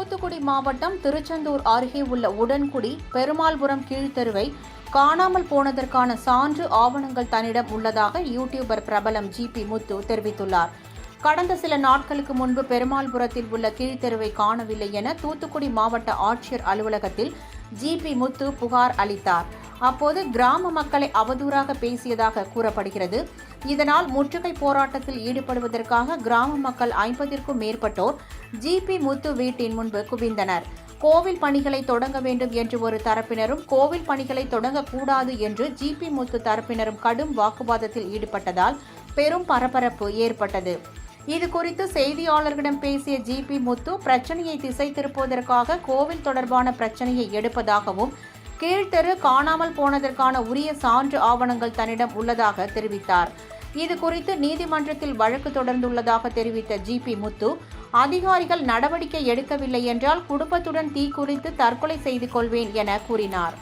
தூத்துக்குடி மாவட்டம் திருச்செந்தூர் அருகே உள்ள உடன்குடி பெருமாள்புரம் கீழ்த்தெருவை காணாமல் போனதற்கான சான்று ஆவணங்கள் தன்னிடம் உள்ளதாக யூடியூபர் பிரபலம் ஜிபி முத்து தெரிவித்துள்ளார். கடந்த சில நாட்களுக்கு முன்பு பெருமாள்புரத்தில் உள்ள கீழ்த்தெருவை காணவில்லை என தூத்துக்குடி மாவட்ட ஆட்சியர் அலுவலகத்தில் ஜிபி முத்து புகார் அளித்தார். அப்போது கிராம மக்களை அவதூறாக பேசியதாக கூறப்படுகிறது. இதனால் முற்றுகை போராட்டத்தில் ஈடுபடுவதற்காக கிராம மக்கள் 50க்கும் மேற்பட்டோர் ஜிபி முத்து வீட்டின் முன்பு குவிந்தனர். கோவில் பணிகளை தொடங்க வேண்டும் என்று ஒரு தரப்பினரும், கோவில் பணிகளை தொடங்கக்கூடாது என்று ஜிபி முத்து தரப்பினரும் கடும் வாக்குவாதத்தில் ஈடுபட்டதால் பெரும் பரபரப்பு ஏற்பட்டது. இதுகுறித்து செய்தியாளர்களிடம் பேசிய ஜிபி முத்து பிரச்சனையை திசை திருப்புவதற்காக கோவில் தொடர்பான பிரச்சனையை எடுப்பதாகவும், கீழ்த்தெரு காணாமல் போனதற்கான உரிய சான்று ஆவணங்கள் தன்னிடம் உள்ளதாக தெரிவித்தார். இதுகுறித்து நீதிமன்றத்தில் வழக்கு தொடர்ந்துள்ளதாக தெரிவித்த ஜிபி முத்து, அதிகாரிகள் நடவடிக்கை எடுக்கவில்லை என்றால் குடும்பத்துடன் தீக்குளித்து தற்கொலை செய்து கொள்வேன் என கூறினார்.